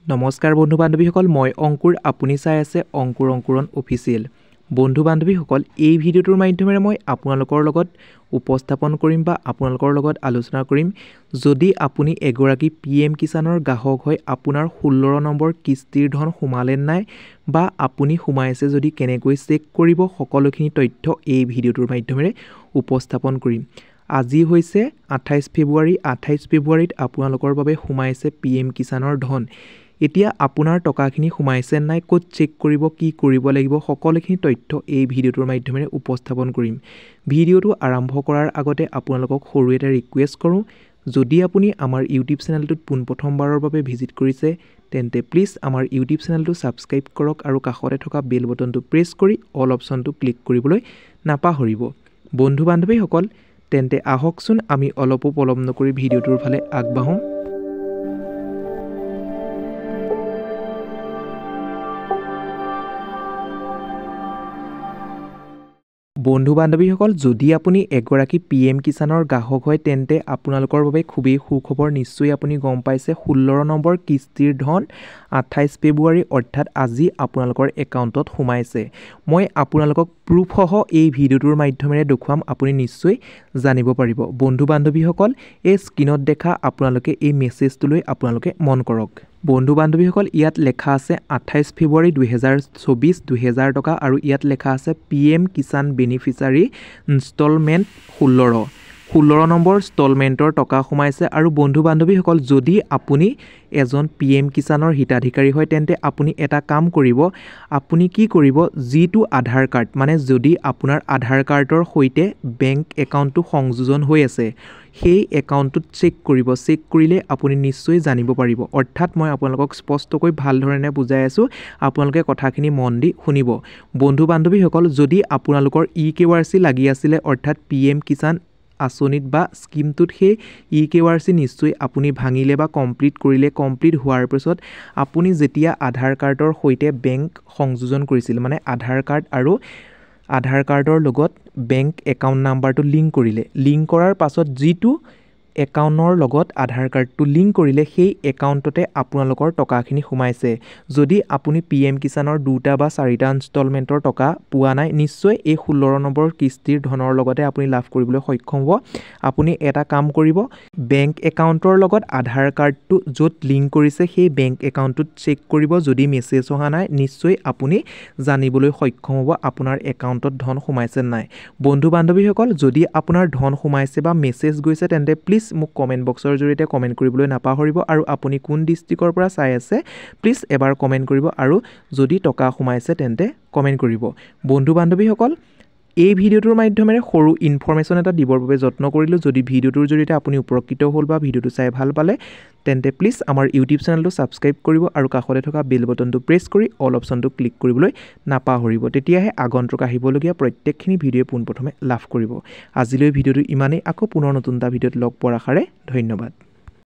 নমস্কাৰ বন্ধু বান্ধৱীসকল মই অংকুৰ আপুনি চাই আছে অংকুৰ অংকুৰণ অফিচিয়েল বন্ধু বান্ধৱীসকল এই ভিডিওটোৰ মাধ্যমেৰে মই আপোনালোকৰ লগত উপস্থাপন কৰিম বা আপোনালোকৰ লগত আলোচনা কৰিম যদি আপুনি এগৰাকী পিএম কিষাণৰ গ্ৰাহক হয় আপোনাৰ 16 নম্বৰ কিস্তিৰ ধন সোমালে নাই বা আপুনি সোমাইছে যদি কেনেকৈ চেক কৰিব সকলোখিনি তথ্য এই ভিডিওটোৰ মাধ্যমেৰে উপস্থাপন কৰিম আজি হৈছে 28 ফেব্ৰুৱাৰীত আপোনালোকৰ বাবে সোমাইছে পিএম কিষাণৰ ধন এতিয়া আপোনাৰ টকাখিনি সোমাইছে নাই ক'ত চেক কৰিব কি কৰিব লাগিব সকলোখিনি তথ্য এই ভিডিওটোৰ মাধ্যমেৰে উপস্থাপন কৰিম ভিডিওটো আৰম্ভ কৰাৰ আগতে আপোনালোকক সৰু এটা ৰিকুৱেষ্ট কৰোঁ যদি আপুনি আমাৰ ইউটিউব চেনেলটোত পোনপ্ৰথমবাৰৰ বাবে ভিজিট কৰিছে তেন্তে প্লিজ আমাৰ ইউটিউব চেনেলটো সাবস্ক্ৰাইব কৰক আৰু কাষতে থকা বেল বটনটো প্ৰেছ কৰি অল অপচনটো ক্লিক কৰিবলৈ নাপাহৰিব বন্ধু বান্ধৱীসকল তেন্তে আহকচোন আমি অলপো পলম নকৰি ভিডিওটোৰ ফালে আগবাঢ়ো বন্ধু বান্ধৱীসকল যদি আপুনি এগৰাকী পিএম কিষাণৰ গ্ৰাহক হয় তেন্তে আপোনালোকৰ বাবে খুবেই সুখবৰ নিশ্চয় আপুনি গম পাইছে 16 নম্বৰ কিস্তিৰ ধন 28 ফেব্ৰুৱাৰী অৰ্থাৎ আজি আপোনালোকৰ একাউণ্টত সোমাইছে মই আপোনালোকক প্ৰুফসহ এই ভিডিওটোৰ মাধ্যমেৰে দেখুৱাম আপুনি নিশ্চয় জানিব পাৰিব বন্ধু বান্ধৱীসকল এই স্ক্ৰীনত দেখা আপোনালোকে এই মেছেজটোলৈ আপোনালোকে মন কৰক বন্ধু বান্ধৱীসকল ইয়াত লেখা আছে 28 ফেব্ৰুৱাৰী 2024 2000 টকা আৰু ইয়াত লেখা আছে PM Kisan beneficiary instalment 16 number ইনষ্টলমেণ্টৰ টকা সোমাইছে আৰু বন্ধু বান্ধৱীসকল যদি আপুনি এজন পিএম কিষাণৰ হিতাধিকাৰী হয় তেন্তে আপুনি এটা কাম কৰিব আপুনি কি কৰিব যিটো আধাৰ কাৰ্ড মানে যদি আপোনাৰ আধাৰ কাৰ্ডৰ সৈতে বেংক একাউণ্টটো সংযোজন হৈ আছে সেই একাউণ্টটোত চেক কৰিব চেক কৰিলে আপুনি নিশ্চয় জানিব পাৰিব অৰ্থাৎ মই আপোনালোকক স্পষ্টকৈ ভাল ধৰণে বুজাই আছো আপোনালোকে কথাখিনি মন দি শুনিব বন্ধু বান্ধৱীসকল যদি আপোনালোকৰ ইকেৱাইচি লাগি আছিল অৰ্থাৎ পিএম কিষাণ আসনিত বা স্কিমটোত সেই ইকেৱাইচি নিশ্চয় আপুনি ভাঙিলে বা কমপ্লিট কৰিলে কমপ্লিট হোৱাৰ পিছত আপুনি যেতিয়া আধাৰ কাৰ্ডৰ সৈতে বেংক সংযোজন কৰিছিল মানে আধাৰ কাৰ্ড আৰু আধাৰ কাৰ্ডৰ লগত বেংক একাউণ্ট নাম্বাৰটো লিংক কৰিলে লিংক কৰাৰ পাছত যিটো একাউণ্টৰ লগত আধাৰ কাৰ্ডটো লিংক কৰিলে সেই একাউণ্টতে আপোনালোকৰ টকাখিনি সোমাইছে যদি আপুনি পিএম কিষাণৰ দুটা বা চাৰিটা ইনষ্টলমেণ্টৰ টকা পোৱা নাই নিশ্চয় এই 16 নম্বৰ কিস্তিৰ ধনৰ লগতে আপুনি লাভ কৰিবলৈ সক্ষম হ'ব আপুনি এটা কাম কৰিব বেংক একাউণ্টৰ লগত আধাৰ কাৰ্ডটো য'ত লিংক কৰিছে সেই বেংক একাউণ্টটোত চেক কৰিব যদি মেছেজ অহা নাই নিশ্চয় আপুনি জানিবলৈ সক্ষম হ'ব আপোনাৰ একাউণ্টত ধন সোমাইছে নাই বন্ধু বান্ধৱীসকল যদি আপোনাৰ ধন সোমাইছে বা মেছেজ গৈছে তেন্তে প্লিজ মোক কমেন্ট বক্সৰ জৰিয়তে কমেন্ট কৰিবলৈ নাপাহৰিব আৰু আপুনি কোন ডিস্ট্ৰিক্টৰ পৰা চাই আছে প্লিজ এবাৰ কমেন্ট কৰিব আৰু যদি টকা সোমাইছে তেন্তে কমেন্ট কৰিব বন্ধু বান্ধৱীসকল এই ভিডিওটোৰ মাধ্যমেৰে সৰু ইনফৰমেশ্যন এটা দিবৰ বাবে যত্ন কৰিলো যদি ভিডিওটোৰ জৰিয়তে আপুনি উপকৃত হ'ল বা ভিডিওটো চাই ভাল পালে তেন্তে প্লিজ আমাৰ ইউটিউব চেনেলটো সাবস্ক্ৰাইব কৰিব আৰু কাষতে থকা বেল বটনটো প্ৰেছ কৰি অল অপচনটো ক্লিক কৰিবলৈ নাপাহৰিব তেতিয়াহে আগন্তুক আহিবলগীয়া প্ৰত্যেকখিনি ভিডিঅ পোনপ্ৰথমে লাভ কৰিব আজিলৈ ভিডিওটো ইমানেই আকৌ পুনৰ নতুন এটা ভিডিঅ'ত লগ পোৱাৰ আশাৰে ধন্যবাদ